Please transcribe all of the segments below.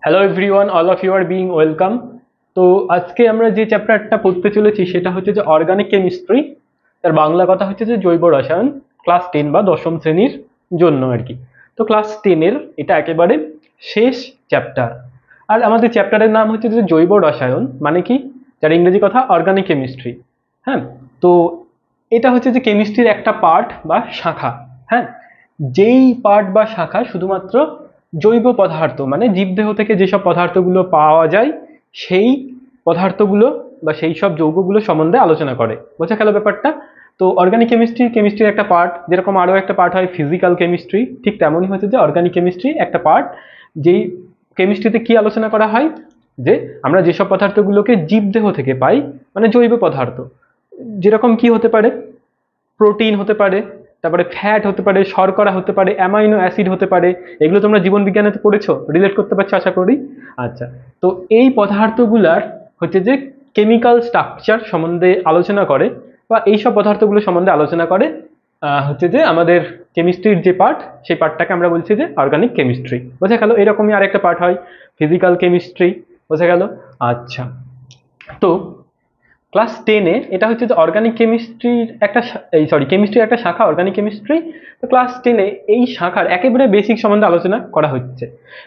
Hello everyone, all of you are being welcome. তো আজকে আমরা যে চ্যাপ্টারটা পড়তে চলেছি সেটা হচ্ছে যে অর্গানিক কেমিস্ট্রি। তার বাংলা কথা হচ্ছে যে জৈব রসায়ন, ক্লাস 10 বা দশম শ্রেণীর জন্য আর কি। তো ক্লাস 10-এর এটা একেবারে শেষ চ্যাপ্টার। আর আমাদের চ্যাপ্টারের নাম হচ্ছে যে জৈব রসায়ন, মানে কি, যার ইংরেজি কথা অর্গানিক কেমিস্ট্রি। হ্যাঁ, তো এটা হচ্ছে যে কেমিস্ট্রির একটা পার্ট বা শাখা। হ্যাঁ, যেই পার্ট বা শাখা শুধুমাত্র জৈব পদার্থ মানে জীবদেহ থেকে যেসব পদার্থগুলো পাওয়া যায় সেই পদার্থগুলো বা সেই সব যৌগগুলো সম্বন্ধে আলোচনা করে। বোঝা গেল ব্যাপারটা? তো অর্গানিক কেমিস্ট্রির একটা পার্ট, যেরকম আরও একটা পার্ট হয় ফিজিক্যাল কেমিস্ট্রি, ঠিক তেমনই হচ্ছে যে অর্গানিক কেমিস্ট্রি একটা পার্ট। যেই কেমিস্ট্রিতে কি আলোচনা করা হয়, যে আমরা যেসব পদার্থগুলোকে জীবদেহ থেকে পাই, মানে জৈব পদার্থ, যেরকম কি হতে পারে, প্রোটিন হতে পারে, তারপরে ফ্যাট হতে পারে, শর্করা হতে পারে, অ্যামাইনো অ্যাসিড হতে পারে। এগুলো তোমরা জীবন বিজ্ঞানে তো পড়েছো, রিলেট করতে পারছো আশা করি। আচ্ছা, তো এই পদার্থগুলার হচ্ছে যে কেমিক্যাল স্ট্রাকচার সম্বন্ধে আলোচনা করে, বা এইসব পদার্থগুলো সম্বন্ধে আলোচনা করে হচ্ছে যে আমাদের কেমিস্ট্রির যে পার্ট, সেই পার্টটাকে আমরা বলছি যে অর্গানিক কেমিস্ট্রি। বোঝা গেল? এরকমই আরেকটা পার্ট হয় ফিজিক্যাল কেমিস্ট্রি। বোঝা গেল? আচ্ছা, তো ক্লাস 10-এ এটা হচ্ছে যে অর্গানিক কেমিস্ট্রির একটা কেমিস্ট্রির একটা শাখা অর্গানিক কেমিস্ট্রি। তো ক্লাস 10-এ এই শাখার একেবারে বেসিক সম্বন্ধে আলোচনা করা হচ্ছে।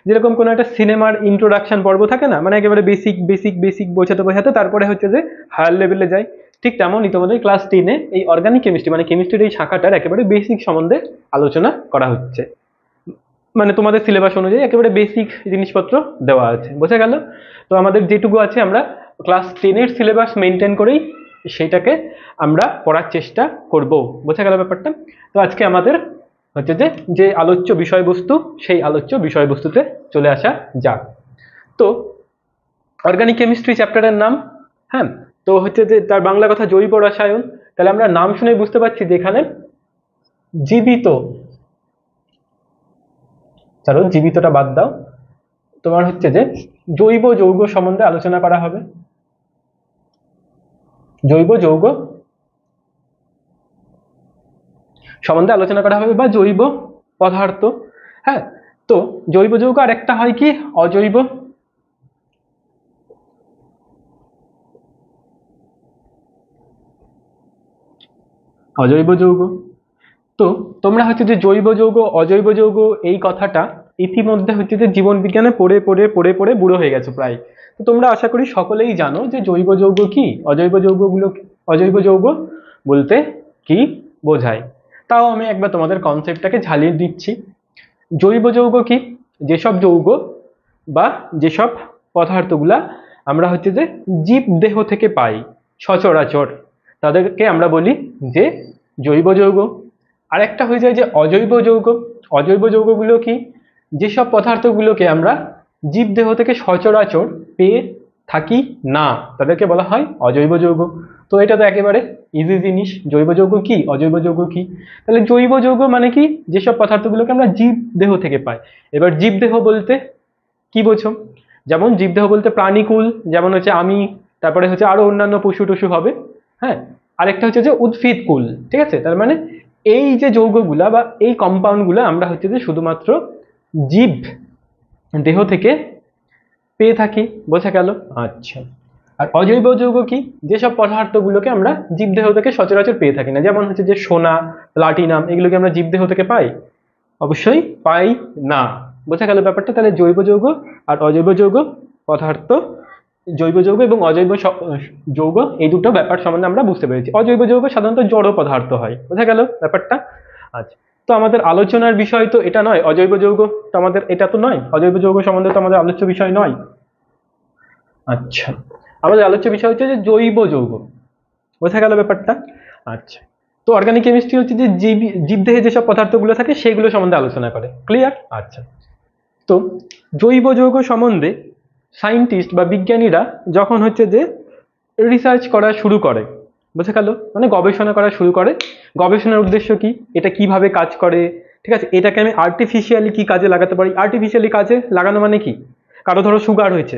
যেরকম কোনো একটা সিনেমার ইন্ট্রোডাকশন পর্ব থাকে না, মানে একেবারে বেসিক বেসিক বেসিক বোঝাতে বোঝাতে তারপরে হচ্ছে যে হায়ার লেভেলে যায়। ঠিক তেমনই তোমাদের ক্লাস 10-এ এই অর্গানিক কেমিস্ট্রি মানে কেমিস্ট্রির এই শাখাটার একেবারে বেসিক সম্বন্ধে আলোচনা করা হচ্ছে। মানে তোমাদের সিলেবাস অনুযায়ী একেবারে বেসিক জিনিসপত্র দেওয়া আছে। বোঝা গেল? তো আমাদের যেটুকু আছে আমরা ক্লাস 10-এর সিলেবাস মেনটেন করেই সেইটাকে আমরা পড়ার চেষ্টা করব। বোঝা গেল ব্যাপারটা? তো আজকে আমাদের হচ্ছে যে যে আলোচ্য বিষয়বস্তু, সেই আলোচ্য বিষয়বস্তুতে চলে আসা যাক। তো অর্গানিক কেমিস্ট্রি চ্যাপ্টারের নাম, হ্যাঁ, তো হচ্ছে যে তার বাংলা কথা জৈব রসায়ন। তাহলে আমরা নাম শুনে বুঝতে পারছি যে এখানে জীবিত, চলো জীবিতটা বাদ দাও, তোমার হচ্ছে যে জৈব যৌগ সম্বন্ধে আলোচনা করা হবে। জৈব যৌগ সম্বন্ধে আলোচনা করা হবে বা জৈব পদার্থ। হ্যাঁ, তো জৈব যৌগ আর একটা হয় কি অজৈব। অজৈব যৌগ। তো তোমরা হচ্ছে যে জৈব যৌগ অজৈব যৌগ এই কথাটা ইতিমধ্যে হচ্ছে যে জীবন বিজ্ঞানে পড়ে পড়ে পড়ে পড়ে বুড়ো হয়ে গেছো প্রায়। তো তোমরা আশা করি সকলেই জানো যে জৈব যৌগ কি, অজৈব যৌগগুলো, অজৈব যৌগ বলতে কি বোঝায়। তাও আমি একবার তোমাদের কনসেপ্টটাকে ঝালিয়ে দিচ্ছি। জৈব যৌগ কি, যেসব যৌগ বা যেসব পদার্থগুলা আমরা হচ্ছে যে জীব দেহ থেকে পাই সচরাচর, তাদেরকে আমরা বলি যে জৈব যৌগ। আরেকটা হয়ে যায় যে অজৈব যৌগ। অজৈব যৌগগুলো কি, যেসব পদার্থগুলোকে আমরা জীবদেহ থেকে সচরাচর পেয়ে থাকি না, তাদেরকে বলা হয় অজৈব যৌগ। তো এটা তো একেবারে ইজি জিনিস, জৈব যৌগ কি অজৈব যৌগ কি। তাহলে জৈব যৌগ মানে কি, যেসব পদার্থগুলোকে আমরা জীবদেহ থেকে পাই। এবার জীবদেহ বলতে কি বোঝো? যেমন জীবদেহ বলতে প্রাণীকুল, যেমন হচ্ছে আমি, তারপরে হচ্ছে আরো অন্যান্য পশু টশু হবে। হ্যাঁ, আরেকটা হচ্ছে যে উদ্ভিদ কুল। ঠিক আছে, তার মানে এই যে যৌগগুলা বা এই কম্পাউন্ডগুলা আমরা হচ্ছে যে শুধুমাত্র জীব দেহ থেকে পেয়ে থাকি। বোঝা গেল? আচ্ছা, আর অজৈব যৌগ কি, যেসব পদার্থগুলোকে আমরা জীবদেহ থেকে সচরাচর পেয়ে থাকি না, যেমন হচ্ছে যে সোনা, প্লাটিনাম, এগুলোকে আমরা জীবদেহ থেকে পাই? অবশ্যই পাই না। বোঝা গেল ব্যাপারটা? তাহলে জৈব যৌগ আর অজৈব যৌগ পদার্থ, জৈব যৌগ এবং অজৈব যৌগ, এই দুটো ব্যাপার সম্বন্ধে আমরা বুঝতে পেরেছি। অজৈব যৌগ সাধারণত জড় পদার্থ হয়। বোঝা গেল ব্যাপারটা? আচ্ছা, তো আমাদের আলোচনার বিষয় তো এটা নয়, অজৈব যৌগ তো আমাদের এটা তো নয়, অজৈব যৌগ সম্বন্ধে তো আমাদের আলোচ্য বিষয় নয়। আচ্ছা, আমাদের আলোচ্য বিষয় হচ্ছে যে জৈব যৌগ। বোঝা গেল ব্যাপারটা? আচ্ছা, তো অর্গানিক কেমিস্ট্রি হচ্ছে যে জীবদেহে যেসব পদার্থগুলো থাকে সেগুলো সম্বন্ধে আলোচনা করে। ক্লিয়ার? আচ্ছা, তো জৈব যৌগ সম্বন্ধে সায়েন্টিস্ট বা বিজ্ঞানীরা যখন হচ্ছে যে রিসার্চ করা শুরু করে, বোঝা গেল, মানে গবেষণা করা শুরু করে। গবেষণার উদ্দেশ্য কি, এটা কিভাবে কাজ করে, ঠিক আছে, এটাকে আমি আর্টিফিশিয়ালি কি কাজে লাগাতে পারি। আর্টিফিশিয়ালি কাজে লাগানো মানে কি, কারো ধরো সুগার হয়েছে,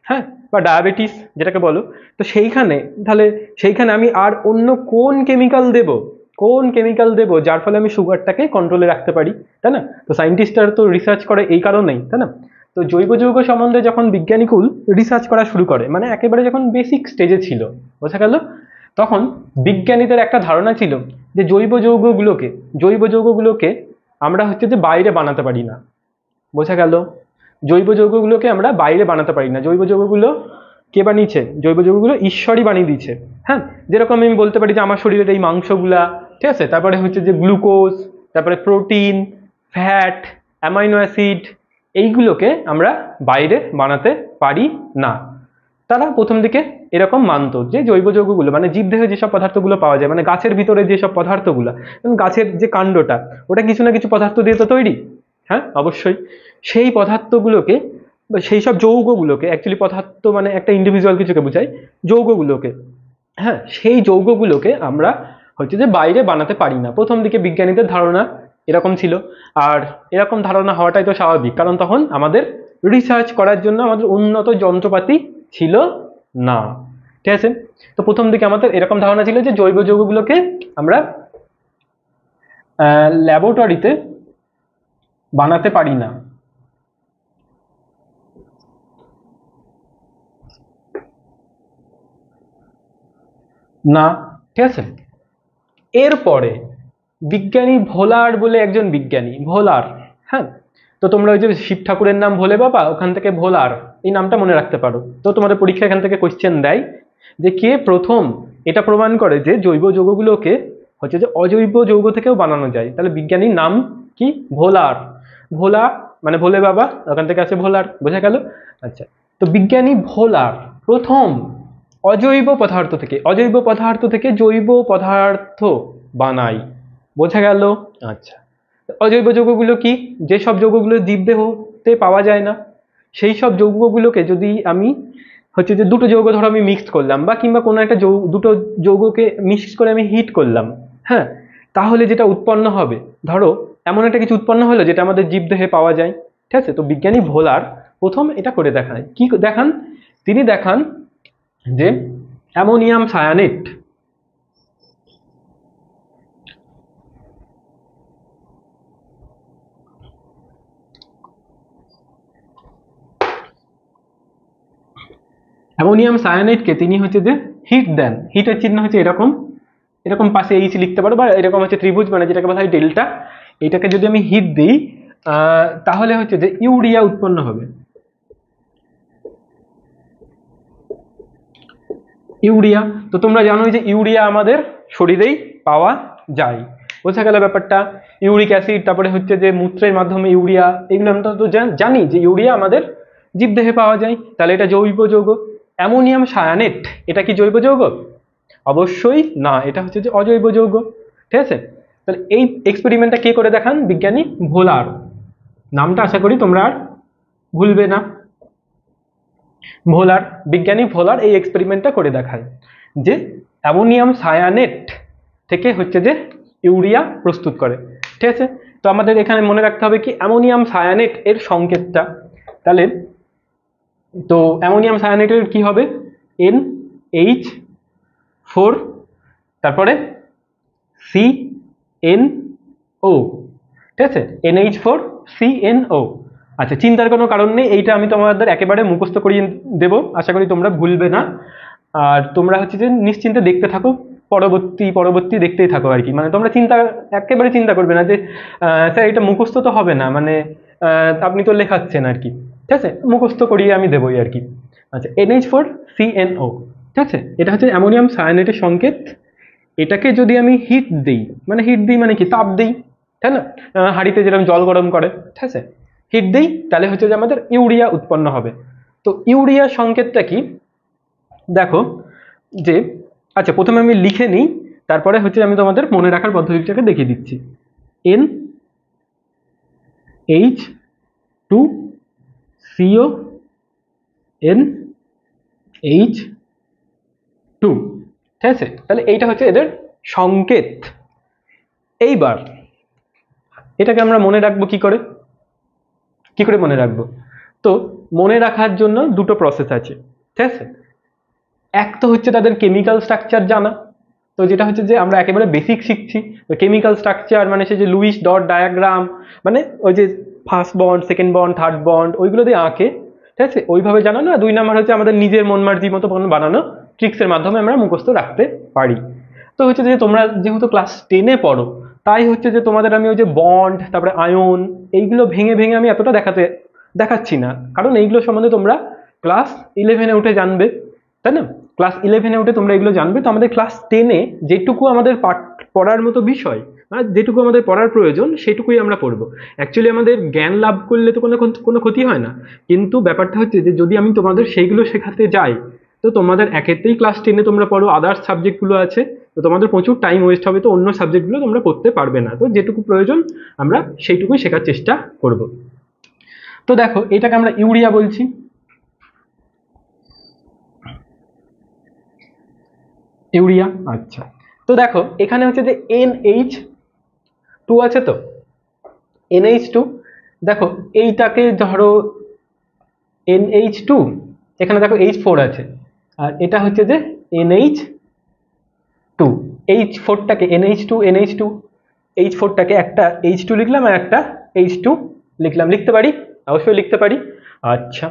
হ্যাঁ, বা ডায়াবেটিস যেটাকে বলো, তো সেইখানে তাহলে সেইখানে আমি আর অন্য কোন কেমিক্যাল দেব, কোন কেমিক্যাল দেব যার ফলে আমি সুগারটাকে কন্ট্রোলে রাখতে পারি, তাই না? তো সায়েন্টিস্টরা তো রিসার্চ করে এই কারণেই, তাই না? তো জৈব যৌগ সম্বন্ধে যখন বিজ্ঞানীকুল রিসার্চ করা শুরু করে, মানে একেবারে যখন বেসিক স্টেজে ছিল, বোঝা গেল, তখন বিজ্ঞানীদের একটা ধারণা ছিল যে জৈব যৌগগুলোকে আমরা হচ্ছে যে বাইরে বানাতে পারি না। বোঝা গেল, জৈব যৌগগুলোকে আমরা বাইরে বানাতে পারি না। জৈব যৌগগুলো কে বানিয়েছে? জৈব যৌগগুলো ঈশ্বরই বানিয়ে দিয়েছে। হ্যাঁ, যেরকম আমি বলতে পারি যে আমার শরীরের এই মাংসগুলা, ঠিক আছে, তারপরে হচ্ছে যে গ্লুকোজ, তারপরে প্রোটিন, ফ্যাট, অ্যামাইনো অ্যাসিড, এইগুলোকে আমরা বাইরে বানাতে পারি না। তারা প্রথম দিকে এরকম মানতো যে জৈব যৌগগুলো মানে জীবদেহে যেসব পদার্থগুলো পাওয়া যায়, মানে গাছের ভিতরে যেসব পদার্থগুলো, গাছের যে কাণ্ডটা, ওটা কিছু না কিছু পদার্থ দিয়ে তো তৈরি। হ্যাঁ, অবশ্যই সেই পদার্থগুলোকে বা সেই সব যৌগগুলোকে, অ্যাকচুয়ালি পদার্থ মানে একটা ইন্ডিভিজুয়াল কিছুকে বোঝায়, যৌগগুলোকে, হ্যাঁ, সেই যৌগগুলোকে আমরা হচ্ছে যে বাইরে বানাতে পারি না। প্রথম দিকে বিজ্ঞানীদের ধারণা এরকম ছিল। আর এরকম ধারণা হওয়াটাই তো স্বাভাবিক, কারণ তখন আমাদের রিসার্চ করার জন্য আমাদের উন্নত যন্ত্রপাতি ছিল না। ঠিক আছে, তো প্রথম দিকে আমাদের এরকম ধারণা ছিল যে জৈব যৌগগুলোকে আমরা ল্যাবরেটরিতে বানাতে পারি না। না, ঠিক আছে। এরপরে বিজ্ঞানী ভোলার বলে একজন বিজ্ঞানী, ভোলার, হ্যাঁ, তো তোমরা ওই যে শিব ঠাকুরের নাম ভোলে বাবা, ওখান থেকে ভোলার এই নামটা মনে রাখতে পারো। তো তোমাদের পরীক্ষা এখান থেকে কোশ্চেন দেয় যে কে প্রথম এটা প্রমাণ করে যে জৈব যৌগগুলোকে হচ্ছে যে অজৈব যৌগ থেকেও বানানো যায়। তাহলে বিজ্ঞানীর নাম কি? ভোলার। ভোলা মানে ভোলে বাবা, ওখান থেকে আছে ভোলার, বোঝা গেল। আচ্ছা, তো বিজ্ঞানী ভোলার প্রথম অজৈব পদার্থ থেকে জৈব পদার্থ বানাই, বোঝা গেল। আচ্ছা, অজৈব যৌগগুলো কি? যেসব যৌগগুলো জীবদেহতে পাওয়া যায় না, সেই সব যৌগগুলোকে যদি আমি হচ্ছে যে দুটো যৌগ ধরো আমি মিক্সড করলাম, বা কিংবা কোনো একটা দুটো যৌগকে মিক্স করে আমি হিট করলাম, হ্যাঁ, তাহলে যেটা উৎপন্ন হবে, ধরো এমন একটা কিছু উৎপন্ন হলো যেটা আমাদের জীবদেহে পাওয়া যায়। ঠিক আছে, তো বিজ্ঞানী ভোলার প্রথম এটা করে দেখায়। কি দেখান? তিনি দেখান যে অ্যামোনিয়াম সায়ানেট, অ্যামোনিয়াম সায়ানাইডকে তিনি হচ্ছে যে হিট দেন। হিটের চিহ্ন হচ্ছে এরকম, এরকম পাশে এইচ লিখতে পারো, বা এরকম হচ্ছে ত্রিভুজ, মানে যেটাকে বলা হয় ডেল্টা। এটাকে যদি আমি হিট দিই তাহলে হচ্ছে যে ইউরিয়া উৎপন্ন হবে। ইউরিয়া, তো তোমরা জানোই যে ইউরিয়া আমাদের শরীরেই পাওয়া যায়, বোঝা গেল ব্যাপারটা। ইউরিক অ্যাসিড, তারপরে হচ্ছে যে মূত্রের মাধ্যমে ইউরিয়া, এগুলো আমরা তো জানি যে ইউরিয়া আমাদের জীবদেহে পাওয়া যায়। তাহলে এটা জৈব যৌগ। অ্যামোনিয়াম সায়ানেট, এটা কি জৈব যৌগ? অবশ্যই না, এটা হচ্ছে যে অজৈব যৌগ। ঠিক আছে, তাহলে এই এক্সপেরিমেন্টটা কে করে দেখান? বিজ্ঞানী ভোলার। নামটা আশা করি তোমরা আর ভুলবে না। ভোলার, বিজ্ঞানী ভোলার এই এক্সপেরিমেন্টটা করে দেখায় যে অ্যামোনিয়াম সায়ানেট থেকে হচ্ছে যে ইউরিয়া প্রস্তুত করে। ঠিক আছে, তো আমাদের এখানে মনে রাখতে হবে কি অ্যামোনিয়াম সায়ানেট এর সংকেতটা। তাহলে তো অ্যামোনিয়াম সায়ানেটের কি হবে? NH4, তারপরে CnO। ঠিক আছে, NH4CnO। আচ্ছা, চিন্তার কোনো কারণ নেই, এইটা আমি তোমাদের একেবারে মুখস্থ করিয়ে দেবো, আশা করি তোমরা ভুলবে না। আর তোমরা হচ্ছে যে নিশ্চিন্তে দেখতে থাকো, পরবর্তী দেখতেই থাকো আর কি। মানে তোমরা একেবারে চিন্তা করবে না যে স্যার এটা মুখস্থ তো হবে না, মানে আপনি তো লেখাচ্ছেন আর কি। ঠিক আছে, মুখস্থ করিয়ে আমি দেবোই আর কি। আচ্ছা, NH4CnO, ঠিক আছে, এটা হচ্ছে অ্যামোনিয়াম সায়ানেটের সংকেত। এটাকে যদি আমি হিট দিই মানে কি তাপ দিই, তাই না? হাঁড়িতে যেরকম জল গরম করে, ঠিক আছে, হিট দিই, তাহলে হচ্ছে যে আমাদের ইউরিয়া উৎপন্ন হবে। তো ইউরিয়া সংকেতটা কি দেখো যে, আচ্ছা প্রথমে আমি লিখে নিই, তারপরে হচ্ছে আমি তোমাদের মনে রাখার পদ্ধতিটাকে দেখিয়ে দিচ্ছি। NH2CO NH2, ঠিক আছে, তাহলে এইটা হচ্ছে এদের সংকেত। এইবার এটাকে আমরা মনে রাখবো কি করে মনে রাখবো? তো মনে রাখার জন্য দুটো প্রসেস আছে, ঠিক আছে। এক তো হচ্ছে তাদের কেমিক্যাল স্ট্রাকচার জানা, তো যেটা হচ্ছে যে আমরা একেবারে বেসিক শিখছি। তো কেমিক্যাল স্ট্রাকচার মানে সে যে লুইস ডট ডায়াগ্রাম, মানে ওই যে first bond, second bond, third bond ওইগুলো দিয়ে আঁকে, ঠিক আছে, ওইভাবে জানানো। আর 2 নাম্বার হচ্ছে আমাদের নিজের মন মার্জি মতো বানানো ট্রিক্সের মাধ্যমে আমরা মুখস্থ রাখতে পারি। তো হচ্ছে যে তোমরা যেহেতু ক্লাস 10-এ পড়ো, তাই হচ্ছে যে তোমাদের আমি ওই যে বন্ড, তারপরে আয়ন, এইগুলো ভেঙে ভেঙে আমি এতটা দেখাচ্ছি না, কারণ এইগুলো সম্বন্ধে তোমরা ক্লাস 11-এ উঠে জানবে, তাই না? ক্লাস 11-এ উঠে তোমরা এগুলো জানবে। তো আমাদের ক্লাস 10-এ যেটুকু আমাদের পড়ার মতো বিষয়, আর যেটুকু আমাদের পড়ার প্রয়োজন সেটুকুই আমরা পড়বো। অ্যাকচুয়ালি আমাদের জ্ঞান লাভ করলে তো কোনো ক্ষতি হয় না, কিন্তু ব্যাপারটা হচ্ছে যে যদি আমি তোমাদের সেইগুলো শেখাতে যাই, তো তোমাদের একেতেই ক্লাস 10-এ তোমরা পড়ো, আদার্স সাবজেক্টগুলো আছে, তো তোমাদের প্রচুর টাইম ওয়েস্ট হবে, তো অন্য সাবজেক্টগুলো তোমরা পড়তে পারবে না। তো যেটুকু প্রয়োজন আমরা সেইটুকুই শেখার চেষ্টা করব। তো দেখো এটাকে আমরা ইউরিয়া বলছি। ইউরিয়া, আচ্ছা। তো দেখো এখানে হচ্ছে যে NH2 আছে, তো NH2, দেখো এইটাকে ধরো NH2, এখানে দেখো H4 আছে, আর এটা হচ্ছে যে NH2। H4টাকে NH2 H4টাকে একটা H2 লিখলাম আর একটা H2 লিখলাম, লিখতে পারি, অবশ্যই লিখতে পারি। আচ্ছা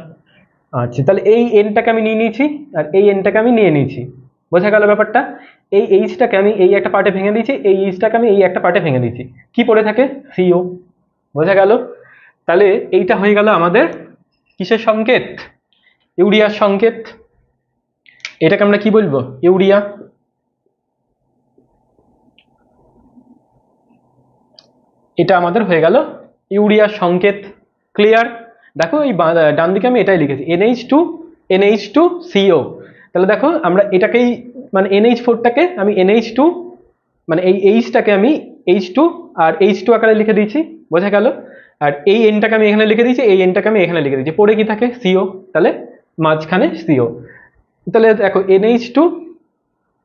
আচ্ছা, তাহলে এই এনটাকে আমি নিয়ে নিয়েছি আর এই এনটাকে আমি নিয়ে নিয়েছি, বোঝা গেল ব্যাপারটা? এই এইচটাকে আমি এই একটা পার্টে ভেঙে দিয়েছি, এই এইচটাকে আমি এই একটা পার্টে ভেঙে দিয়েছি, কি পড়ে থাকে? CO, বোঝা গেল? তাহলে এইটা হয়ে গেল আমাদের কিসের সংকেত? ইউরিয়ার সংকেত। এটাকে আমরা কি বলবো? ইউরিয়া। এটা আমাদের হয়ে গেল ইউরিয়ার সংকেত। ক্লিয়ার? দেখো এই ডান দিকে আমি এটাই লিখেছি, NH2CO। তাহলে দেখো আমরা এটাকেই মানে NH4টাকে আমি NH2, মানে এই এইচটাকে আমি H2 আর H2 আকারে লিখে দিয়েছি, বোঝা গেল? আর এই এনটাকে আমি এখানে লিখে দিয়েছি, এই এনটাকে আমি এখানে লিখে দিয়েছি, পড়ে কি থাকে? CO, তাহলে মাঝখানে CO। তাহলে দেখো NH2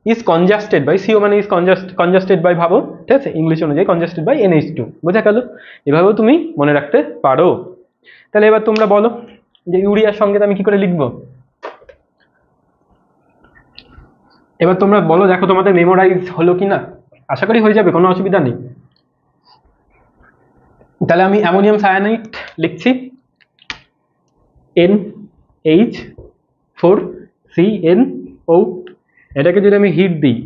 is congested by CO, মানে ইজ কনজাস্টেড বাই, ভাবো, ঠিক আছে, ইংলিশ অনুযায়ী কনজাস্টেড বাই NH2, বোঝা গেল? এভাবেও তুমি মনে রাখতে পারো। তাহলে এবার তোমরা বলো যে ইউরিয়ার সংকেত আমি কি করে লিখবো? এবার তোমরা বলো, দেখো তোমাদের মেমোরাইজ হলো কি না? আশা করি হয়ে যাবে, কোনো অসুবিধা নেই। তাহলে আমি অ্যামোনিয়াম সায়ানাইড লিখছি, NH4CnO। এটাকে যদি আমি হিট দিই,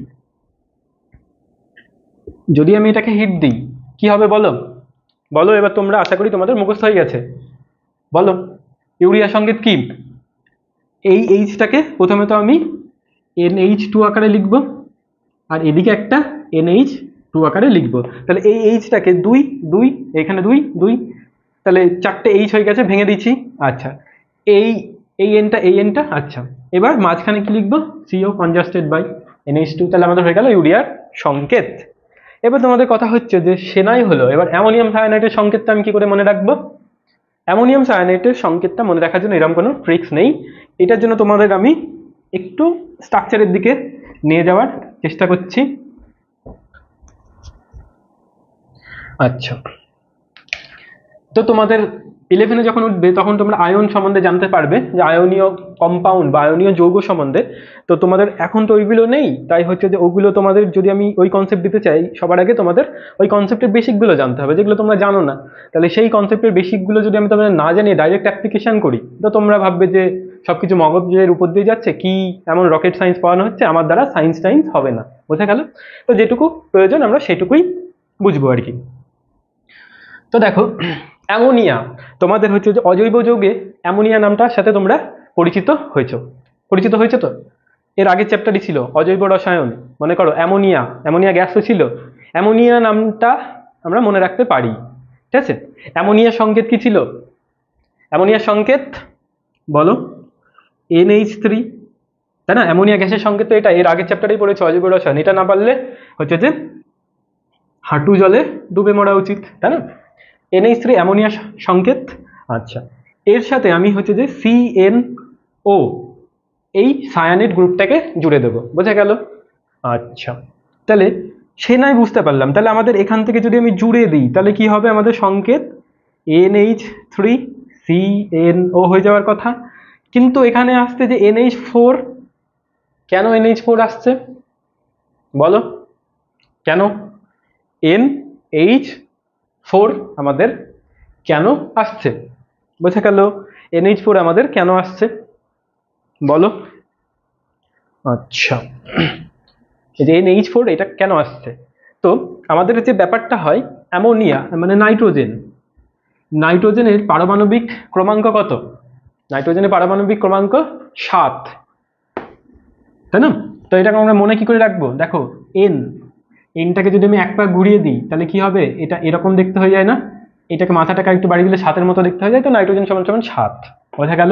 কি হবে বলো? বলো এবার তোমরা, আশা করি তোমাদের মুখস্থ হয়ে গেছে, বলো ইউরিয়া সংকেত কি? এই এইচটাকে প্রথমে তো আমি NH2 আকারে লিখবো, আর এদিকে একটা NH2 আকারে লিখবো। তাহলে এই এইচটাকে 2 2, এখানে 2 2, তাহলে 4টে এইচ হয়ে গেছে, ভেঙে দিচ্ছি। আচ্ছা, এই এনটা, আচ্ছা, এবার মাঝখানে কি লিখবো? CO, congested by NH2। তাহলে আমাদের হয়ে গেল ইউরিয়ার সংকেত। এবার তোমাদের কথা হচ্ছে যে সেনাই হলো, এবার অ্যামোনিয়াম সায়ানাইডের সংকেতটা আমি কি করে মনে রাখবো? অ্যামোনিয়াম সায়ানাইডের সংকেতটা মনে রাখার জন্য এরকম কোনো ট্রিক্স নেই। এটার জন্য তোমাদের আমি একটু স্ট্রাকচারের দিকে নিয়ে যাওয়ার চেষ্টা করছি। আচ্ছা, তো তোমাদের 11-এ যখন উঠবে তখন তোমরা আয়ন সম্বন্ধে জানতে পারবে, যে আয়নীয় কম্পাউন্ড বা আয়নীয় যৌগ সম্বন্ধে। তো তোমাদের এখন তো ওইগুলো নেই, তাই হচ্ছে যে ওগুলো তোমাদের যদি আমি ওই কনসেপ্ট দিতে চাই, সবার আগে তোমাদের ওই কনসেপ্টের বেসিকগুলো জানতে হবে, যেগুলো তোমরা জানো না। তাহলে সেই কনসেপ্টের বেসিকগুলো যদি আমি তোমাদের না জানিয়ে ডাইরেক্ট অ্যাপ্লিকেশন করি, তো তোমরা ভাববে যে সবকিছু মগজের উপর দিয়ে যাচ্ছে, কি এমন রকেট সায়েন্স পড়ানো হচ্ছে, আমার দ্বারা সায়েন্স টাইন্স হবে না, বোঝা গেল? তো যেটুকু প্রয়োজন আমরা সেটুকুই বুঝবো আর কি। তো দেখো অ্যামোনিয়া, তোমাদের হচ্ছে যে অজৈব যৌগে অ্যামোনিয়া নামটার সাথে তোমরা পরিচিত হয়েছো তো? এর আগের চ্যাপ্টারই ছিল অজৈব রসায়ন, মনে করো অ্যামোনিয়া গ্যাস তো ছিল। অ্যামোনিয়া নামটা আমরা মনে রাখতে পারি, ঠিক আছে? অ্যামোনিয়ার সংকেত কি ছিল? অ্যামোনিয়ার সংকেত বলো, NH3, তাই না? অ্যামোনিয়া গ্যাসের সংকেত তো এটা, এর আগের চ্যাপ্টারেই পড়েছে অজৈব রসায়ন। এটা না পারলে হচ্ছে যে হাঁটু জলে ডুবে মরা উচিত, তাই না? NH3 অ্যামোনিয়া সংকেত। আচ্ছা, এর সাথে আমি হচ্ছে যে CnO, এই সায়ানাইড গ্রুপটাকে জুড়ে দেবো, বোঝা গেল? আচ্ছা, তাহলে সে নয় বুঝতে পারলাম। তাহলে আমাদের এখান থেকে যদি আমি জুড়ে দিই, তাহলে কি হবে? আমাদের সংকেত NH3CnO হয়ে যাওয়ার কথা। কিন্তু এখানে আসছে যে NH4, কেন NH4 আসছে বলো? কেন NH4 আমাদের কেন আসছে? বোঝা গেল NH4 আমাদের কেন আসছে বলো। আচ্ছা, এই যে NH4 এটা কেন আসছে? তো আমাদের যে ব্যাপারটা হয়, অ্যামোনিয়া মানে নাইট্রোজেন, নাইট্রোজেনের পারমাণবিক ক্রমাঙ্ক কত? নাইট্রোজেনের পারমাণবিক ক্রমাঙ্ক 7, তাই না? তো এটাকে আমরা মনে কি করে রাখবো? দেখো এন, এনটাকে যদি আমি একবার ঘুরিয়ে দিই তাহলে কি হবে? এটা এরকম দেখতে হয়ে যায় না? এটাকে মাথাটাকে একটু বাড়িয়ে দিলে 7-এর মতো দেখতে হয়ে যায়, তো নাইট্রোজেন সমান সমান 7। বোঝা গেল?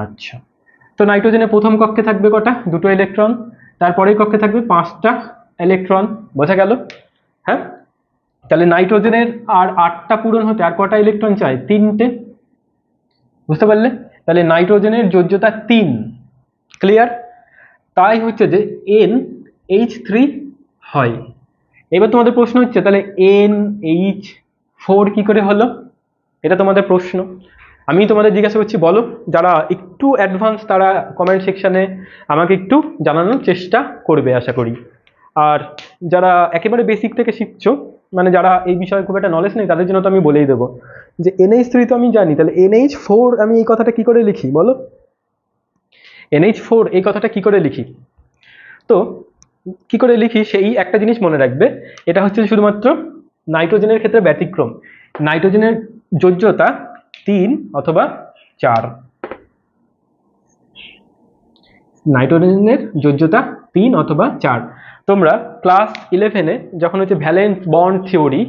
আচ্ছা, তো নাইট্রোজেনের প্রথম কক্ষে থাকবে কটা? 2টো ইলেকট্রন। তারপরের কক্ষে থাকবে 5টা ইলেকট্রন। বোঝা গেল? হ্যাঁ, তাহলে নাইট্রোজেনের আর 8টা পূরণ হতে আর কটা ইলেকট্রন চাই? 3টে। বুঝতে পারলে? তাহলে নাইট্রোজেনের যোজ্যতা 3। ক্লিয়ার? তাই হচ্ছে যে NH3 হয়। এবার তোমাদের প্রশ্ন হচ্ছে তাহলে NH4 কি করে হলো? এটা তোমাদের প্রশ্ন, আমি তোমাদের জিজ্ঞাসা করছি, বলো। যারা একটু অ্যাডভান্স তারা কমেন্ট সেকশনে আমাকে একটু জানানোর চেষ্টা করবে আশা করি। আর যারা একেবারে বেসিক থেকে শিখছো, মানে যারা এই বিষয়ে খুব একটা নলেজ নেই, তাদের জন্য তো আমি বলেই দেবো যে NH3 তো আমি জানি, তাহলে NH4 আমি এই কথাটা কি করে লিখি বলো? NH4 এই কথাটা কি করে লিখি? তো কি করে লিখি সেই একটা জিনিস মনে রাখবে, এটা হচ্ছে শুধুমাত্র নাইট্রোজেনের ক্ষেত্রে ব্যতিক্রম। নাইট্রোজেনের যোজ্যতা 3 অথবা 4। নাইট্রোজেনের যোজ্যতা 3 অথবা 4। তোমরা ক্লাস 11-এ যখন হচ্ছে ভ্যালেন্স বন্ড থিওরি,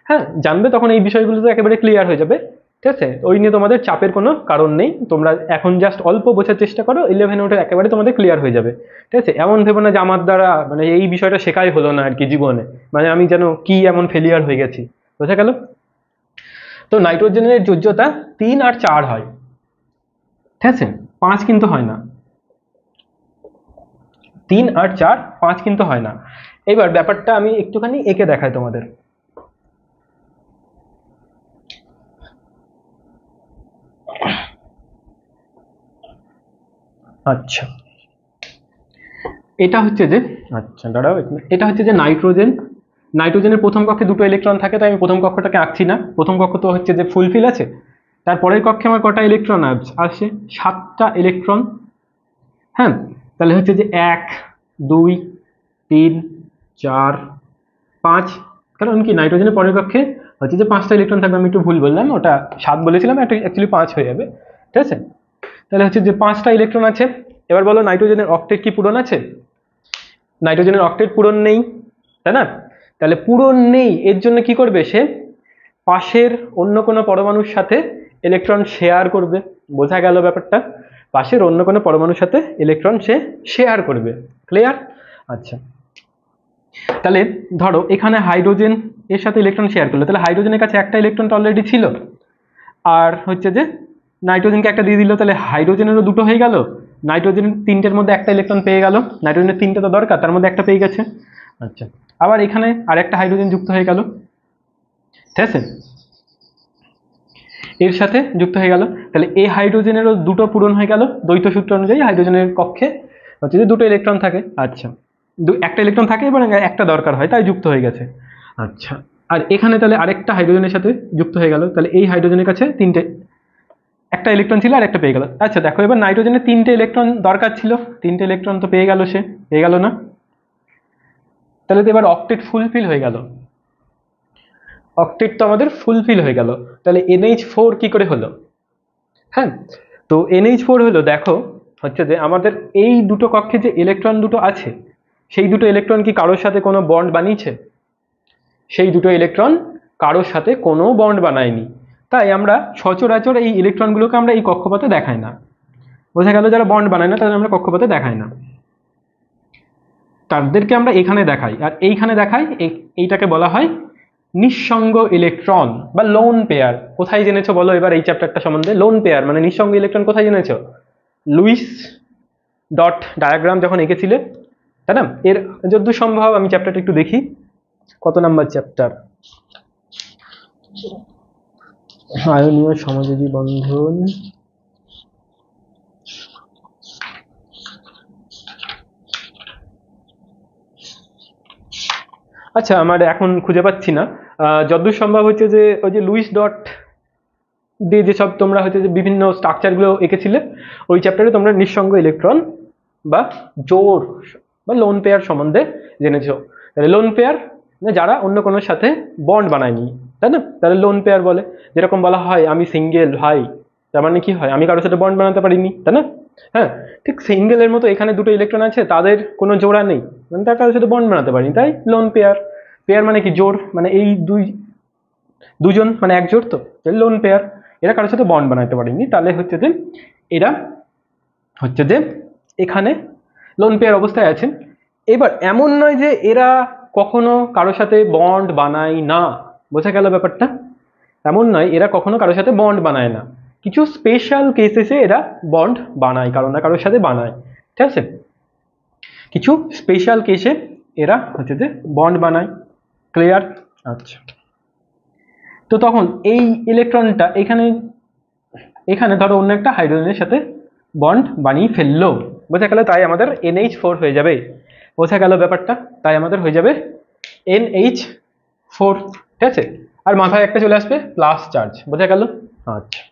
হ্যাঁ, জানবে, তখন এই বিষয়গুলো তো একেবারে ক্লিয়ার হয়ে যাবে। ঠিক আছে, ওই নিয়ে তোমাদের চাপের কোনো কারণ নেই, তোমরা এখন জাস্ট অল্প বোঝার চেষ্টা করো, 11-এ ওটা একেবারে তোমাদের ক্লিয়ার হয়ে যাবে। ঠিক আছে, এমন ভেবো না যে আমার দ্বারা মানে এই বিষয়টা শেখাই হলো না আর কি জীবনে, মানে আমি যেন কি এমন ফেলিয়ার হয়ে গেছি। বোঝা গেল? তো নাইট্রোজেনের যোজ্যতা 3 আর 4 হয়। ঠিক আছে, 5 কিন্তু হয় না। 3 আর 4, 5 কিন্তু হয় না। এবার ব্যাপারটা আমি একটুখানি এঁকে দেখাই তোমাদের। আচ্ছা, এটা হচ্ছে যে, আচ্ছা দাঁড়াও, এটা হচ্ছে যে নাইট্রোজেন। নাইট্রোজেনের প্রথম কক্ষে 2টো ইলেকট্রন থাকে, তাই আমি প্রথম কক্ষটাকে আঁকছি না। প্রথম কক্ষ তো হচ্ছে যে ফুলফিল আছে। তারপরের কক্ষে আমার কটা ইলেকট্রন আসে? 7টা ইলেকট্রন। হ্যাঁ, তাহলে হচ্ছে যে 1, 2, 3, 4, 5। কারণ কি নাইট্রোজেনের পরের কক্ষে হচ্ছে যে 5টা ইলেকট্রন থাকবে, আমি একটু ভুল বললাম, ওটা 7 বলেছিলাম, এটা অ্যাকচুয়ালি 5 হয়ে যাবে। ঠিক আছে, তাহলে হচ্ছে যে 5টা ইলেকট্রন আছে। এবার বলো নাইট্রোজেনের অক্টেট কি পূরণ আছে? নাইট্রোজেনের অক্টেট পূরণ নেই, তাই না? তাহলে পূরণ নেই, এর জন্য কি করবে সে? পাশের অন্য কোনো পরমাণুর সাথে ইলেকট্রন শেয়ার করবে। বোঝা গেল ব্যাপারটা? পাশের অন্য কোনো পরমাণুর সাথে ইলেকট্রন সে শেয়ার করবে। ক্লিয়ার? আচ্ছা, তাহলে ধরো এখানে হাইড্রোজেন এর সাথে ইলেকট্রন শেয়ার করলো, তাহলে হাইড্রোজেনের কাছে একটা ইলেকট্রন তো অলরেডি ছিল, আর হচ্ছে যে নাইট্রোজেনকে একটা দিয়ে দিল, তাহলে হাইড্রোজেনেরও 2টো হয়ে গেল। নাইট্রোজেন 3টের মধ্যে একটা ইলেকট্রন পেয়ে গেল, নাইট্রোজেনের 3টে তো দরকার, তার মধ্যে একটা পেয়ে গেছে। আচ্ছা, আবার এখানে আরেকটা হাইড্রোজেন যুক্ত হয়ে গেল। ঠিক আছে, এর সাথে যুক্ত হয়ে গেল, তাহলে এই হাইড্রোজেনেরও 2টো পূরণ হয়ে গেল। দ্বৈত সূত্র অনুযায়ী হাইড্রোজেনের কক্ষে হচ্ছে যে 2টো ইলেকট্রন থাকে। আচ্ছা, একটা ইলেকট্রন থাকে, এবার একটা দরকার হয়, তাই যুক্ত হয়ে গেছে। আচ্ছা, আর এখানে তাহলে আরেকটা হাইড্রোজেনের সাথে যুক্ত হয়ে গেল, তাহলে এই হাইড্রোজেনের কাছে 3টে, একটা ইলেকট্রন ছিল আর একটা পেয়ে গেল। আচ্ছা দেখো, এবার নাইট্রোজেনের 3টে ইলেকট্রন দরকার ছিল, 3টে ইলেকট্রন তো পেয়ে গেল, সে পেয়ে গেল না? তাহলে তো এবার অক্টেট ফুলফিল হয়ে গেল। অক্টেট তো আমাদের ফুলফিল হয়ে গেল, তাহলে NH4 কি করে হলো? হ্যাঁ, তো NH4 হলো, দেখো হচ্ছে যে আমাদের এই 2টো কক্ষে যে ইলেকট্রন 2টো আছে, সেই 2টো ইলেকট্রন কি কারোর সাথে কোনো বন্ড বানিয়েছে? সেই 2টো ইলেকট্রন কারোর সাথে কোনো বন্ড বানায়নি, তাই আমরা সচরাচর এই ইলেকট্রনগুলোকে আমরা এই কক্ষপথে দেখাই না। বোঝা গেল? যারা বন্ড বানায় না তাদের আমরা কক্ষপথে দেখাই না, তাদেরকে আমরা এখানে দেখাই। আর এইখানে দেখাই, এইটাকে বলা হয় নিঃসঙ্গ ইলেকট্রন বা লোন পেয়ার। কোথায় জেনেছো বলো এবার এই চ্যাপ্টারটা সম্বন্ধে? লোন পেয়ার মানে নিঃসঙ্গ ইলেকট্রন কোথায় জেনেছো? লুইস ডট ডায়াগ্রাম যখন এঁকেছিলে, তাই না? এর যদ্দূর সম্ভব আমি চ্যাপ্টারটা একটু দেখি, কত নাম্বার চ্যাপ্টার? আয়নীয় সমযোজী বন্ধন। আচ্ছা, আমার এখন খুঁজে পাচ্ছি না, যতদূর সম্ভব হচ্ছে যে ওই যে লুইস ডট দিয়ে যেসব তোমরা হচ্ছে যে বিভিন্ন স্ট্রাকচারগুলো এঁকেছিলে, ওই চ্যাপ্টারে তোমরা নিঃসঙ্গ ইলেকট্রন বা জোড় বা লোন পেয়ার সম্বন্ধে জেনেছো। তাহলে লোন পেয়ার যারা অন্য কোনো সাথে বন্ড বানায়নি, তাই না? তাহলে লোন পেয়ার বলে। যেরকম বলা হয় আমি সিঙ্গেল ভাই, তার মানে কি হয়? আমি কারোর সাথে বন্ড বানাতে পারিনি, তাই না? হ্যাঁ, ঠিক সিঙ্গেলের মতো এখানে দুটো ইলেকট্রন আছে, তাদের কোনো জোড়া নেই, মানে তার কারোর সাথে বন্ড বানাতে পারিনি, তাই লোন পেয়ার। পেয়ার মানে কি? জোড়, মানে এই দুজন মানে এক জোড়, তো লোন পেয়ার। এরা কারোর সাথে বন্ড বানাতে পারেনি, তাহলে হচ্ছে যে এরা হচ্ছে যে এখানে লোন পেয়ার অবস্থায় আছেন। এবার এমন নয় যে এরা কখনো কারোর সাথে বন্ড বানায় না, বোঝা গেল ব্যাপারটা? এমন নয় এরা কখনো কারোর সাথে বন্ড বানায় না, কিছু স্পেশাল কেসেসে এরা বন্ড বানায়, কারো না কারোর সাথে বানায়, ঠিক আছে? কিছু স্পেশাল কেসে এরা হচ্ছে যে বন্ড বানায়। ক্লিয়ার? আচ্ছা, তো তখন এই ইলেকট্রনটা এখানে ধরো অন্য একটা হাইড্রোজেনের সাথে বন্ড বানিয়ে ফেললো, বোঝা গেল? তাই আমাদের NH4 হয়ে যাবে, বোঝা গেল ব্যাপারটা? তাই আমাদের হয়ে যাবে NH4, ঠিক আছে? আর মাথায় একটা চলে আসবে প্লাস চার্জ, বোঝা গেল? আচ্ছা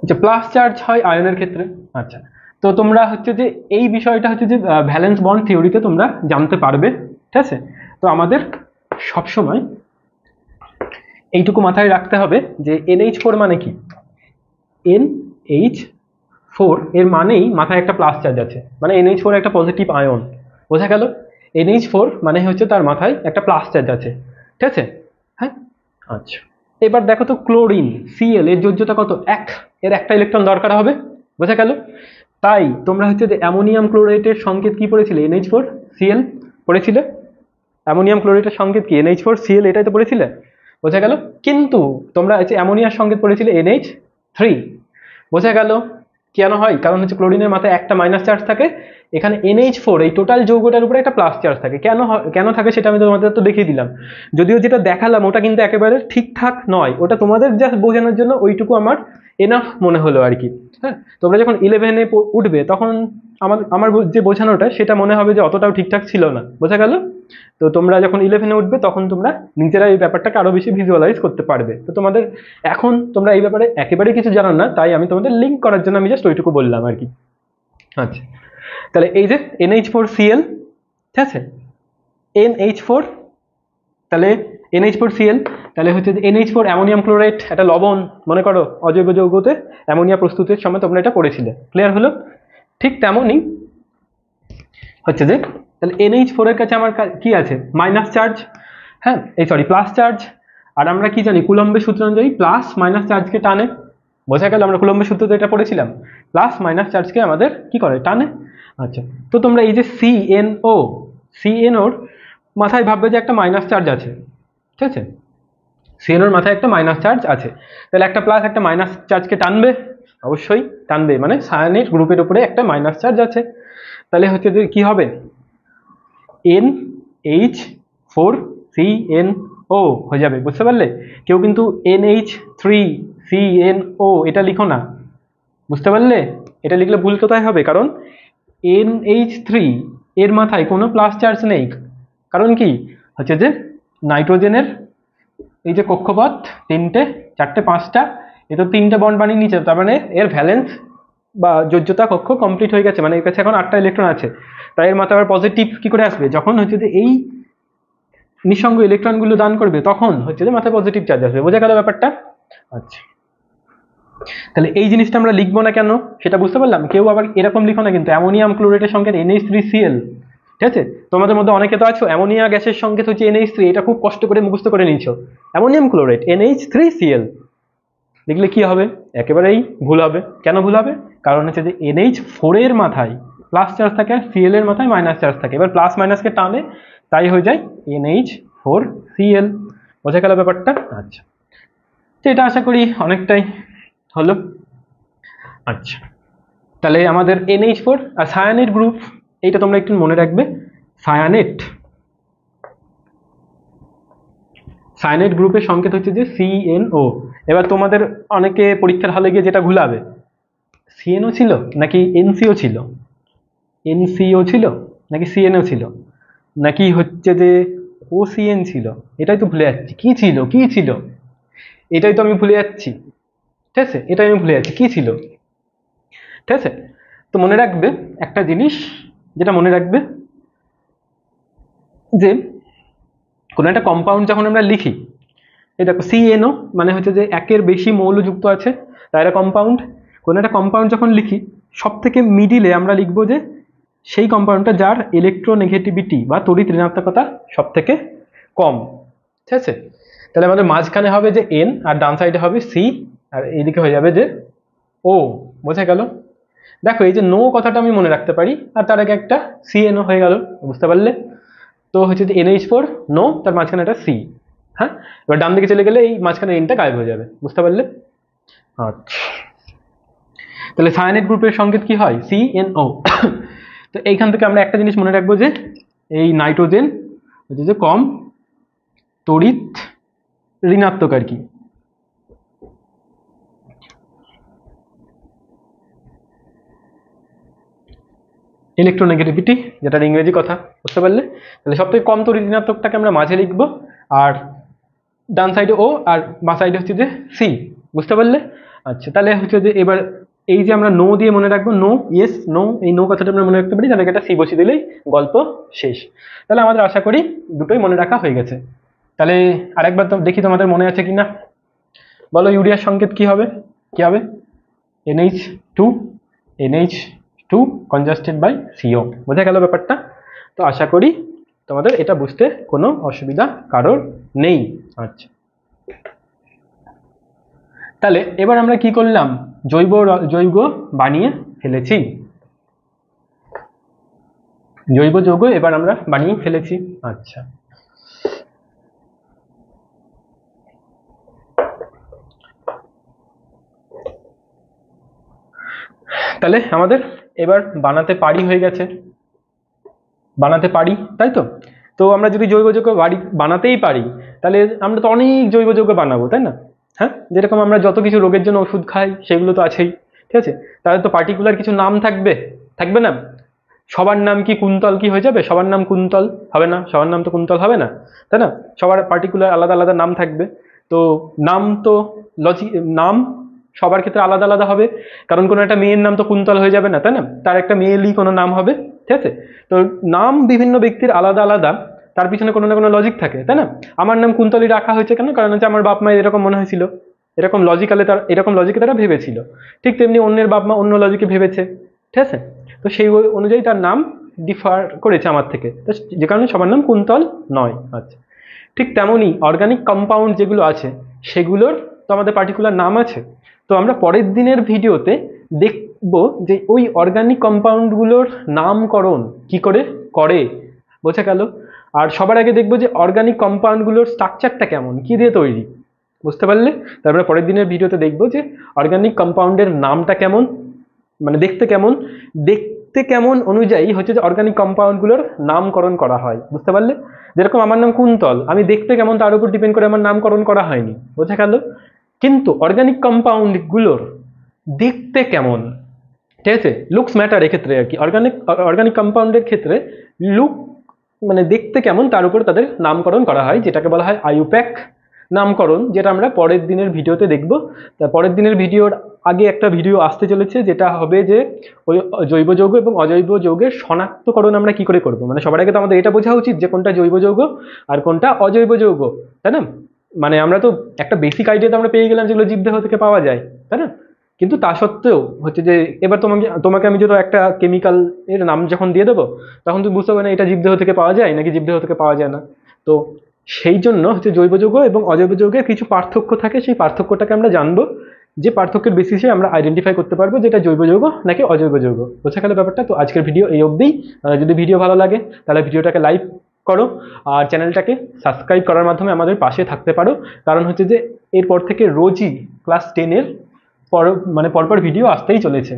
আচ্ছা, প্লাস চার্জ হয় আয়নের ক্ষেত্রে। আচ্ছা, তো তোমরা হচ্ছে যে এই বিষয়টা হচ্ছে যে ভ্যালেন্স বন্ড থিওরিতে তোমরা জানতে পারবে, ঠিক আছে? তো আমাদের সবসময় এইটুকু মাথায় রাখতে হবে যে NH4 মানে কি? NH4 এর মানেই মাথায় একটা প্লাস চার্জ আছে, মানে NH4 একটা পজিটিভ আয়ন, বোঝা গেল? NH4 মানে হচ্ছে তার মাথায় একটা প্লাস চার্জ আছে, ঠিক আছে? হ্যাঁ, আচ্ছা, এবার দেখো তো ক্লোরিন Cl এর যোজ্যতা কত? 1, এর একটা ইলেকট্রন দরকার হবে, বোঝা গেল? তাই তোমরা হচ্ছে যে অ্যামোনিয়াম ক্লোরাইডের সংকেত কি পড়েছিলে? NH4Cl পড়েছিলে। অ্যামোনিয়াম ক্লোরাইডের সংকেত কি? NH4Cl, এটাই তো পড়েছিলে, বোঝা গেল? কিন্তু তোমরা হচ্ছে অ্যামোনিয়ার সংকেত পড়েছিলে NH3, বোঝা গেল? কেন হয়? কারণ হচ্ছে ক্লোরিনের মাথায় একটা মাইনাস চার্জ থাকে, এখানে NH4 এই টোটাল যৌগটার উপরে একটা প্লাস চার্জ থাকে। কেন থাকে সেটা আমি তোমাদের তো দেখিয়ে দিলাম, যদিও যেটা দেখালাম ওটা কিন্তু একেবারে ঠিকঠাক নয়, ওটা তোমাদের জাস্ট বোঝানোর জন্য ওইটুকু আমার এনাফ মনে হলো আর কি। হ্যাঁ, তোমরা যখন 11-এ উঠবে তখন আমার যে বোঝানোটা সেটা মনে হবে যে অতটাও ঠিকঠাক ছিল না, বোঝা গেল? তো তোমরা যখন 11-এ উঠবে তখন তোমরা নিজেরা এই ব্যাপারটাকে আরো বেশি ভিজুয়ালাইজ করতে পারবে। তো তোমাদের এখন তোমরা এই ব্যাপারে একেবারে কিছু জানো না, তাই আমি তোমাদের লিঙ্ক করার জন্য আমি জাস্ট ওইটুকু বললাম আর কি। আচ্ছা, তাহলে এই যে NH4Cl, ঠিক আছে? NH4, তাহলে NH4Cl, তাহলে হচ্ছে যে NH4 অ্যামোনিয়াম ক্লোরাইড একটা লবণ, মনে করো অজৈব যৌগতে অ্যামোনিয়া প্রস্তুতের সময় তোমরা এটা পড়েছিলে। ক্লিয়ার হলো? ঠিক তেমনই হচ্ছে যে তাহলে NH4 এর কাছে আমার কি আছে? মাইনাস চার্জ, হ্যাঁ, এই সরি প্লাস চার্জ। আর আমরা কি জানি? কুলম্বের সূত্র অনুযায়ী প্লাস মাইনাস চার্জকে টানে, বোঝা গেল? আমরা কুলম্বের সূত্রতে এটা পড়েছিলাম, প্লাস মাইনাস চার্জকে আমাদের কি করে? টানে। আচ্ছা, তো তোমরা এই যে CNOর মাথায় ভাববে যে একটা মাইনাস চার্জ আছে, ঠিক আছে? CNOর মাথায় একটা মাইনাস চার্জ আছে, তাহলে একটা প্লাস একটা মাইনাস চার্জকে টানবে, অবশ্যই টানবে, মানে সায়ানিড গ্রুপের উপরে একটা মাইনাস চার্জ আছে। তাহলে হচ্ছে যে কি হবে? NH4CNO হয়ে যাবে, বুঝতে পারলে? কেউ কিন্তু NH3CNO এটা লিখো না, বুঝতে পারলে? এটা লিখলে ভুল কোথায় হবে? কারণ NH3 এর মাথায় কোনো প্লাস চার্জ নেই, কারণ কি হচ্ছে যে নাইট্রোজেনের এই যে কক্ষপথ 3টে 4টে 5টা, এ তো 3টে বন্ড বানিয়ে নিচ্ছে, তার মানে এর ভ্যালেন্স বা যোজ্যতা কক্ষ কমপ্লিট হয়ে গেছে, মানে এর কাছে এখন 8টা ইলেকট্রন আছে। তাই এর মাথায় আবার পজিটিভ কি করে আসবে? যখন হচ্ছে যে এই নিঃসঙ্গ ইলেকট্রনগুলো দান করবে তখন হচ্ছে যে মাথায় পজিটিভ চার্জ আসবে, বোঝা গেল ব্যাপারটা? আচ্ছা, তাহলে এই জিনিসটা আমরা লিখবো না কেন সেটা বুঝতে পারলাম। কেউ আবার এরকম লিখো না কিন্তু, অ্যামোনিয়াম ক্লোরাইডের সংকেত NH3Cl, ঠিক আছে? তোমাদের মধ্যে অনেকে তো আছো অ্যামোনিয়া গ্যাসের সংকেত হচ্ছে NH3, এটা খুব কষ্ট করে মুখস্থ করে নিয়েছো, অ্যামোনিয়াম ক্লোরাইড NH3Cl লিখলে কি হবে? একেবারেই ভুল হবে। কেন ভুল হবে? কারণ হচ্ছে যে NH4 এর মাথায় প্লাস চার্জ থাকে আর Cl এর মাথায় মাইনাস চার্জ থাকে, এবার প্লাস মাইনাসকে টানে, তাই হয়ে যায় NH4Cl, বোঝা গেল ব্যাপারটা? আচ্ছা, তো এটা আশা করি অনেকটাই হলো। আচ্ছা, তাহলে আমাদের NH4 আর সায়ানেট গ্রুপ, এইটা তোমরা একটু মনে রাখবে, সায়ানেট গ্রুপের সংকেত হচ্ছে যে CNO। এবার তোমাদের অনেকে পরীক্ষার হলে গিয়ে যেটা ভুলাবে, CNO ছিল নাকি NCO ছিল, NCO ছিল নাকি CNO ছিল, নাকি হচ্ছে যে OCN ছিল, এটাই তো ভুলে যাচ্ছি। কি ছিল? এটাই তো আমি ভুলে যাচ্ছি, ঠিক আছে, এটাই আমি ভুলে যাচ্ছি কি ছিল, ঠিক আছে। তো মনে রাখবে একটা জিনিস, যেটা মনে রাখবে যে কোনো একটা কম্পাউন্ড যখন আমরা লিখি, এই দেখো CNO মানে হচ্ছে যে একের বেশি মৌল যুক্ত আছে, তাই এটা কম্পাউন্ড। কোনো একটা কম্পাউন্ড যখন লিখি সব থেকে মিডিলে আমরা লিখবো যে সেই কম্পাউন্ডটা যার ইলেকট্রোনেগেটিভিটি বা তড়িৎ ঋণাত্মকতা সব থেকে কম, ঠিক আছে। তাহলে আমাদের মাঝখানে হবে যে N, আর ডান সাইডে হবে C, আর এইদিকে হয়ে যাবে যে O। বোঝা গেল? দেখো এই যে নো কথাটা আমি মনে রাখতে পারি, আর তার আগে একটা CNO হয়ে গেল, বুঝতে পারলে? তো হচ্ছে যে NH4 নো, তার মাঝখানে একটা C। হ্যাঁ, এবার ডান দিকে চলে গেলে এই মাঝখানে এনটা গায়েব হয়ে যাবে, বুঝতে পারলে? আচ্ছা, তাহলে সায়ানাইড গ্রুপের সংকেত কি হয়? CNO। তো এইখান থেকে আমরা একটা জিনিস মনে রাখবো যে এই নাইট্রোজেন হচ্ছে যে কম তড়িৎ ঋণাত্মক আর কি, ইলেকট্রোনেগেটিভিটি, যেটার ইংরেজি কথা, বুঝতে পারলে? তাহলে সব থেকে কম তড়িৎ ঋণাত্মকটাকে আমরা মাঝে লিখবো, আর ডান সাইডে ও, আর বাঁ সাইডে হচ্ছে যে সি, বুঝতে পারলে? আচ্ছা, তাহলে হচ্ছে যে এবার এই যে আমরা নো দিয়ে মনে রাখবো, নো, ইয়েস, নো, এই নো কথাটা আমরা মনে রাখতে পারি, তাহলে একটা সি বসিয়ে দিলেই গল্প শেষ। তাহলে আমাদের আশা করি দুটোই মনে রাখা হয়ে গেছে। তাহলে আরেকবার তো দেখি তোমাদের মনে আছে কিনা, বলো ইউরিয়ার সংকেত কি হবে? কি হবে? NH2, NH2 congested by CO। বোঝা গেল ব্যাপারটা? তো আশা করি তোমাদের এটা বুঝতে কোনো অসুবিধা কারোর নেই। আচ্ছা, তাহলে এবার আমরা কি করলাম? জৈব যৌগ বানিয়ে ফেলেছি, জৈব যৌগ এবার আমরা বানিয়ে ফেলেছি। আচ্ছা, তাহলে আমাদের এবার বানাতে পারি হয়ে গেছে, বানাতে পারি, তাই তো? তো আমরা যদি জৈব যৌগ বানাতেই পারি, তাহলে আমরা তো অনেক জৈব যৌগ বানাবো, তাই না? হ্যাঁ, যেরকম আমরা যত কিছু রোগের জন্য ওষুধ খাই সেগুলো তো আছেই, ঠিক আছে। তাহলে তো পার্টিকুলার কিছু নাম থাকবে, থাকবে না? সবার নাম কি কুন্তল কি হয়ে যাবে? সবার নাম কুন্তল হবে না, সবার নাম তো কুন্তল হবে না, তাই না? সবার পার্টিকুলার আলাদা আলাদা নাম থাকবে। তো নাম তো নাম সবার ক্ষেত্রে আলাদা আলাদা হবে, কারণ কোনো একটা মেয়ের নাম তো কুন্তল হয়ে যাবে না, তাই না? তার একটা মেয়েলি কোনো নাম হবে, ঠিক আছে। তো নাম বিভিন্ন ব্যক্তির আলাদা আলাদা, তার পিছনে কোনো না কোনো লজিক থাকে, তাই না? আমার নাম কুন্তলই রাখা হয়েছে কেন? কারণ হচ্ছে আমার বাপ মায়ের এরকম মনে হয়েছিল, এরকম লজিক্যালে তারা, এরকম লজিকে তারা ভেবেছিল। ঠিক তেমনি অন্যের বাপ মা অন্য লজিকে ভেবেছে, ঠিক আছে। তো সেই অনুযায়ী তার নাম ডিফার করেছে আমার থেকে, তো যে কারণে সবার নাম কুন্তল নয়। আচ্ছা, ঠিক তেমনই অর্গানিক কম্পাউন্ড যেগুলো আছে সেগুলোর তো আমাদের পার্টিকুলার নাম আছে। তো আমরা পরের দিনের ভিডিওতে দেখব যে ওই অর্গানিক কম্পাউন্ডগুলোর নামকরণ কি করে করে, বোঝা গেল? আর সবার আগে দেখবো যে অর্গানিক কম্পাউন্ডগুলোর স্ট্রাকচারটা কেমন, কি দিয়ে তৈরি, বুঝতে পারলে? তারপরে পরের দিনের ভিডিওতে দেখবো যে অর্গানিক কম্পাউন্ডের নামটা কেমন, মানে দেখতে কেমন, দেখতে কেমন অনুযায়ী হচ্ছে যে অর্গানিক কম্পাউন্ডগুলোর নামকরণ করা হয়, বুঝতে পারলে? যেরকম আমার নাম কুন্তল, আমি দেখতে কেমন তার উপর ডিপেন্ড করে আমার নামকরণ করা হয়নি, বোঝা গেল? কিন্তু অর্গানিক কম্পাউন্ডগুলোর দেখতে কেমন, ঠিক আছে, লুকস ম্যাটার এক্ষেত্রে আর কি। অর্গানিক কম্পাউন্ডের ক্ষেত্রে লুক মানে দেখতে কেমন তার উপর তাদের নামকরণ করা হয়, যেটাকে বলা হয় আইইউপ্যাক নামকরণ, যেটা আমরা পরের দিনের ভিডিওতে দেখব। তা পরের দিনের ভিডিওর আগে একটা ভিডিও আসতে চলেছে, যেটা হবে যে ওই জৈব যৌগ এবং অজৈব যৌগের শনাক্তকরণ আমরা কি করে করব। মানে সবার আগে তো আমাদের এটা বোঝা উচিত যে কোনটা জৈব যৌগ আর কোনটা অজৈব যৌগ, তাই না? মানে আমরা তো একটা বেসিক আইডিয়া তো আমরা পেয়ে গেলাম যেগুলো জীবদেহ থেকে পাওয়া যায়, তাই না? কিন্তু তা সত্ত্বেও হচ্ছে যে এবার তোমাকে আমি যদি একটা কেমিক্যাল এর নাম যখন দিয়ে দেবো, তখন তুমি বুঝতে পারবে না এটা জীবদেহ থেকে পাওয়া যায় নাকি জীবদেহ থেকে পাওয়া যায় না। তো সেই জন্য হচ্ছে জৈব যৌগ এবং অজৈব যৌগের কিছু পার্থক্য থাকে, সেই পার্থক্যটাকে আমরা জানবো, যে পার্থক্যের বেসিসে আমরা আইডেন্টিফাই করতে পারবো যে এটা জৈব যৌগ নাকি অজৈব যৌগ। বোঝা গেল ব্যাপারটা? তো আজকের ভিডিও এই অবধিই। যদি ভিডিও ভালো লাগে তাহলে ভিডিওটাকে লাইক করো, আর চ্যানেলটাকে সাবস্ক্রাইব করার মাধ্যমে আমাদের পাশে থাকতে পারো। কারণ হচ্ছে যে এরপর থেকে রোজই ক্লাস 10-এর পরপর ভিডিও আসতেই চলেছে।